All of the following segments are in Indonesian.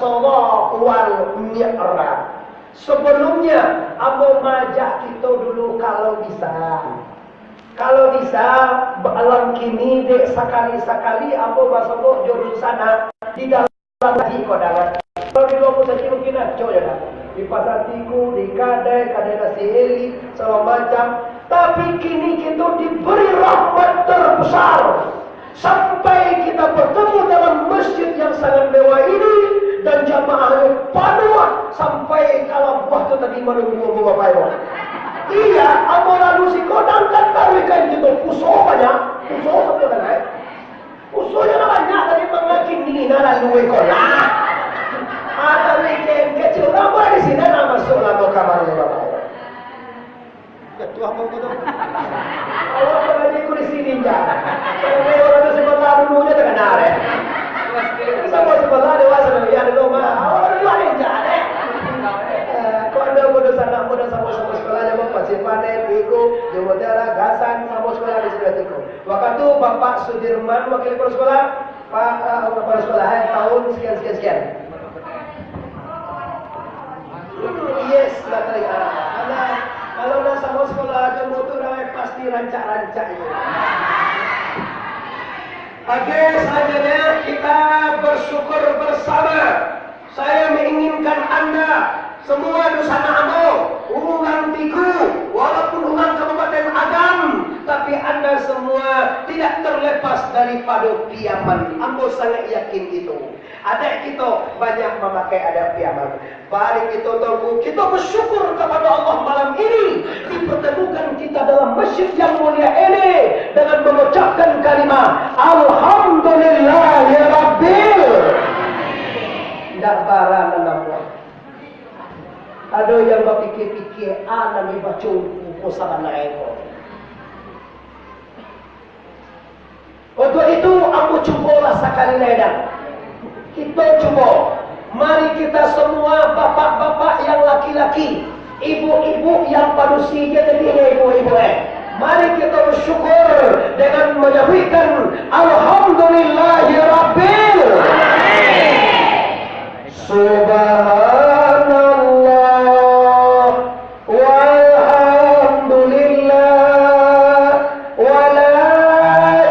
Isra wal Mi'raj. Sebelumnya Abo majak kita dulu kalau bisa alam kini dek sekali-sekali Abo masuk jurusan di dalam lagi kodangan. Kalau di luar saja mungkin coba ya. Di pasar Tiku, di Kadai nasi Heli, segala macam. Tapi kini kita diberi rahmat terbesar sampai kita bertemu dalam masjid yang sangat mewah ini dan jamaahnya penuh sampai kalau buah itu tadi menunggu Bapak Ibu. Iya, Abo lalu si kodang kan tahu ikan itu puso banyak, puso sampai kan? Pusonya banyak tadi mengakin dingin lalu ikon lah. Ada weekend kecil apa di sini nama masuk lalu kamarnya Bapak. Ketua apa itu? Awak berada di sini jangan. Kalau orang itu sebelah dulunya terkenal ya. Sama sebelah dewasa ya ada rumah. Awak dua ni jangan. Kau ada bodoh sana bodoh sama sekolahnya Bapak Sipanet, Tiku, Jomotera, Gasan, sama sekolah di sebelah Tiku. Waktu itu Bapak Sudirman wakil kepala sekolah, Pak kepala sekolah tahun sekian. Yes, materi kalau dah sama sekolah aja motor pasti rancak-rancak itu. Oke, selanjutnya kita bersyukur bersama. Saya menginginkan Anda semua Nusana Abo, Urang Tiku, walaupun Urang Kabupaten Agam, tapi Anda semua tidak terlepas daripada piaman. Ambo sangat yakin itu. Adik kita banyak memakai adat piaman. Mari kita tunggu, kita bersyukur kepada Allah malam ini dipertemukan kita dalam masjid yang mulia ini dengan mengucapkan kalimat Alhamdulillahirabbil. Tidak barang nampak. Ada yang berfikir-fikir, Nabi baca buku salah naik. Untuk itu aku cubalah sekali ledang. Kita cuba. Mari kita semua bapak-bapak yang laki-laki, ibu-ibu yang manusia jadi ibu-ibu mari kita bersyukur dengan menyebutkan Alhamdulillahirabbil. Subhanallah walhamdulillah wa la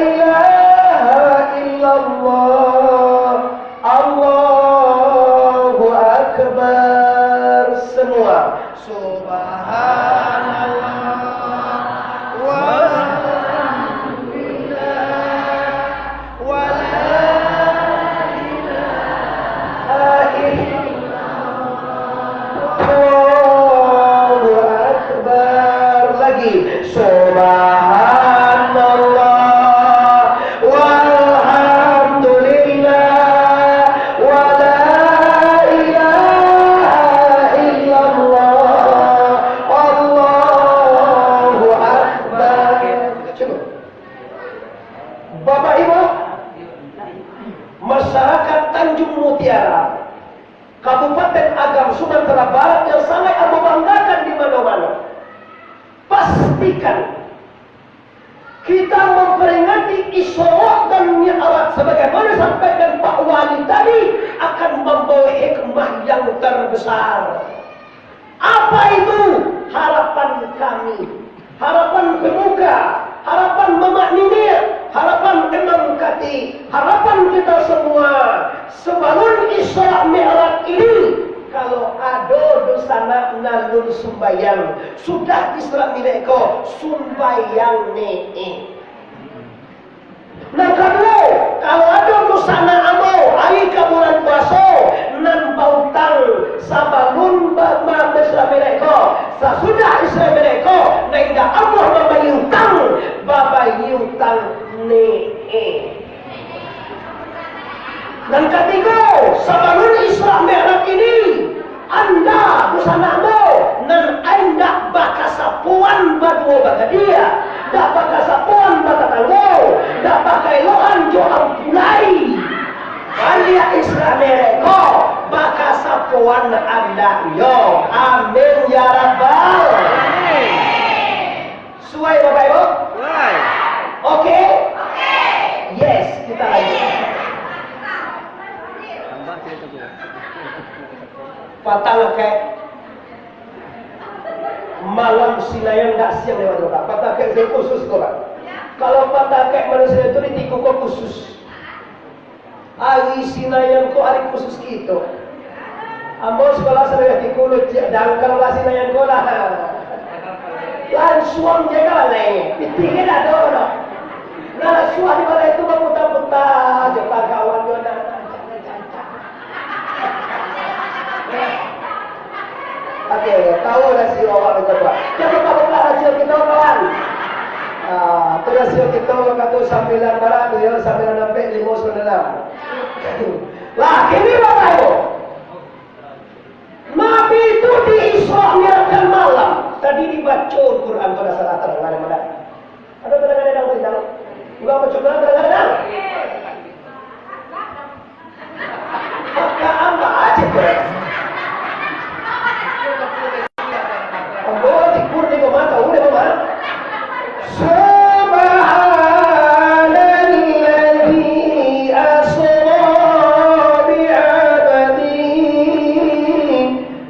ilaha illallah Allahu akbar. Semua subhanallah walhamdulillah wa la Allahu akbar. Lagi subhanallah walhamdulillah wa la ilaha illallah Allahu akbar. Cukup. Bapak Ibu, masyarakat Tanjung Mutiara, Kabupaten Agam, Sumatera Barat yang sangat Abo banggakan di mana-mana. Pastikan kita memperingati Isra dan Mi'raj sebagaimana sampaikan Pak Wali tadi akan membawa hikmah yang terbesar. Apa itu? Harapan kami, harapan pemuka, harapan Mamak Ninir, harapan Imam Kati, harapan kita semua sebelum Isra Mi'raj ini. Kalau ada dosana nalur sumbayang, sudah Isra Mi'raj sumbayang ni. Nah kedua, kalau ada dosana amo hari ke bulan puasa nan bautang sabalun bama Isra Mi'raj, sesudah Isra Mi'raj nenda Allah membayi utang, babayi utang ni. Dan ketiga, sebelum Isra Mi'raj ini, Anda busanamu nan Anda bakasapuan badwo bagadia, dak bakasapuan batatanggo, dak pakai lohan jo ampulai. Kalian Isra Mi'raj bakasapuan Anda yo. Amin ya rabbal. Suai Bapak Ibu? Oke? Yes, kita lanjut. Patang kayak malam sinayan tak siang lewat roda. Patah kayak itu khusus kok. Kalau patah kayak manusia itu ditiku kok khusus. Ari sinayan kok ari khusus gitu. Ambo sekolah saya di kulit dan kalau lah sinayan kok lah. Langsung jaga lah nih. Tinggi dah dono. Nah suami pada itu berputar-putar, jumpa kawan dia nak. Oke, tahu rasio orang itu apa? Jangan buka rasio kita kawan. Itu rasio kita kata 9 barat tu ya, 9 sampai 5 Lah, ini bapak ibu. Nabi itu di Isra Mi'raj malam. Tadi dibaca Al-Quran pada salat terang-terang. Ada terang-terang yang tidak. Juga mencoba terang-terang. Maka apa aja kan? Ambo dikur di mata, udah mama. Subhanalladzi asra bi'abdihi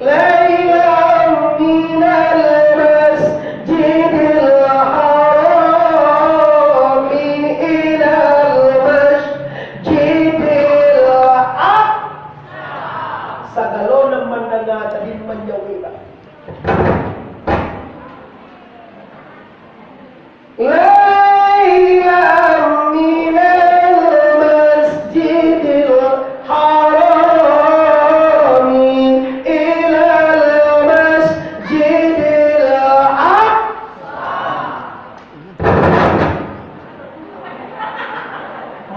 lailan minal masjidil haram ilal masjidil aqsa. Sagalona manana tadi menjauhilah. Lailan minal masjidil haram ilal masjidil aqsa.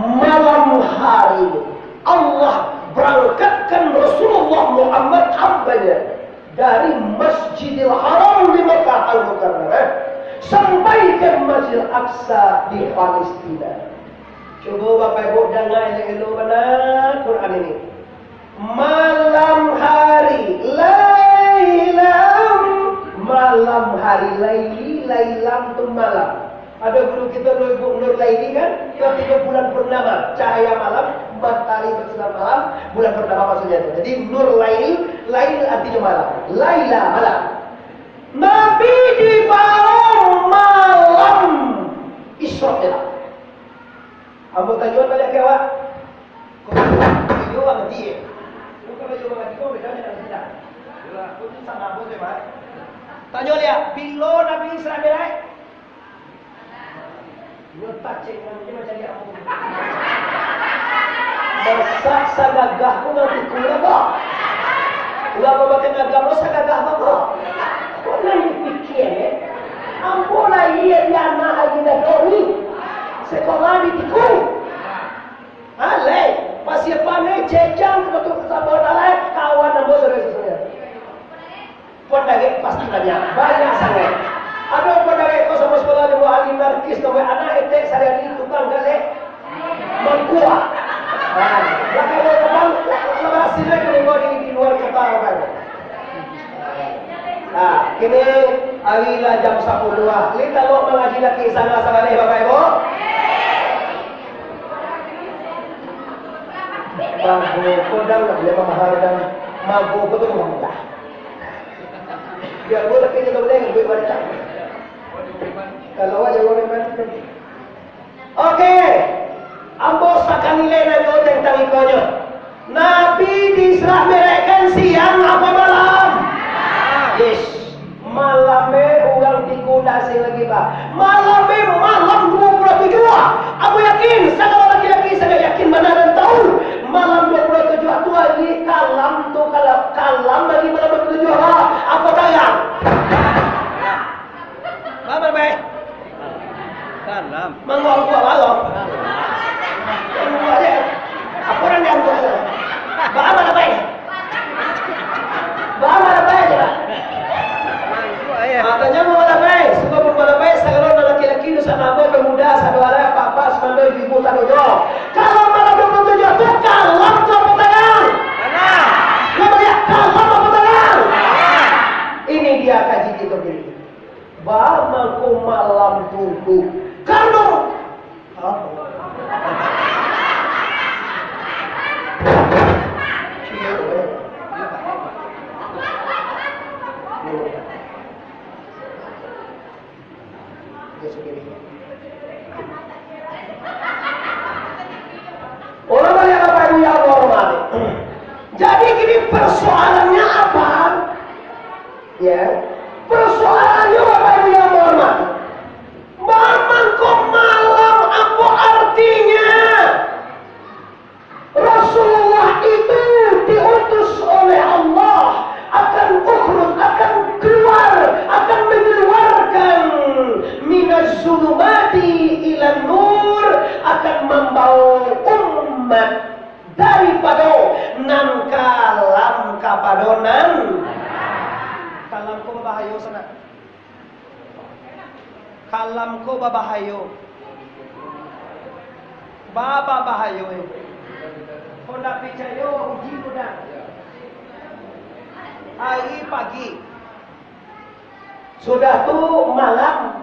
Malam hari Allah berangkatkan Rasulullah Muhammad hambanya dari Masjidil Haram di Makkah Al-Mukarramah sampai ke Masjidil Aqsa di Palestina. Coba Bapak Ibu dengar elok benar Quran ini. Malam hari, malam hari, lailam tu malam. Ada guru kita Nur Laili kan, ketika bulan purnama, cahaya malam, matahari bersinar malam, bulan purnama maksudnya itu. Jadi Nur Lail artinya malam, Laila malam. Nabi dibawa malam Isra Mi'raj. Ambo tajuan balik ke awak. Kau orang dia. Bukan baju orang kau bedanya dengan kita. Bila kau tu sama Ambo sih, Tanya lihat, bila Nabi Isra Mi'raj? Letak cek nanti macam dia Ambo. Masak sagagah pun nanti kula kok. Ulah memakai agam lo sagagah kok. Kau nak dipikir Ambo lah ia dia anak lagi dah dori. Sekolah di tikung. Alai, masih pandai jejang betul sabar alai kawan Ambo saudara-saudara. Pendagek pasti banyak sangat. Ada pendagek kau sama sekolah di bawah alim narkis kau anak etek sehari-hari tukang galak mengkuat. Belakang orang lepas sini kau di luar kota kan. Nah, kini awilah jam 10.02. Kita mau mengaji lagi sana saleh Bapak Ibu. Mabu kodang nak boleh mahal dan mabu betul mudah. Biar boleh kita boleh duit baca. Kalau aja boleh baca. Oke. Ambo sakali lena yo tentang ikonyo. Nabi di Isra Mi'raj siang apa malam? Yes. Malamnya orang dikudasi lagi Pak. Malamnya malam 27. Aku yakin, segala laki-laki saya yakin mana dan tahu. Malam 27 itu lagi kalam tu kalam lagi malam 27 apa tayang? Apa baik? Kalam. Manggung gua malam. Apa orang yang gua? Bapak apa baik? Bapak apa baik je lah. Makanya mau ada baik, sebab mau ada baik segala laki-laki itu sana apa pemuda, sadwara, papa, semandoi, ibu, sadojo. Kalau malam 27 itu kalam tu apa tangan? Kamu lihat kalam apa tangan? Ini dia kaji kita diri. Bamaku malam tunggu. Kamu ini persoalannya apa? Ya, persoalannya Bapak Ibu yang hormat. Mangko malam apa artinya? Rasulullah itu diutus oleh Allah akan keluar, akan mengeluarkan minaz zulumati ilan nur, akan membawa umat daripada nan kalam kapadonan. Kalam ko babahayo sana. Kalam ko babahayo. Baba bahayo eh. Honda picayo uji muda. Hari pagi. Sudah tuh malam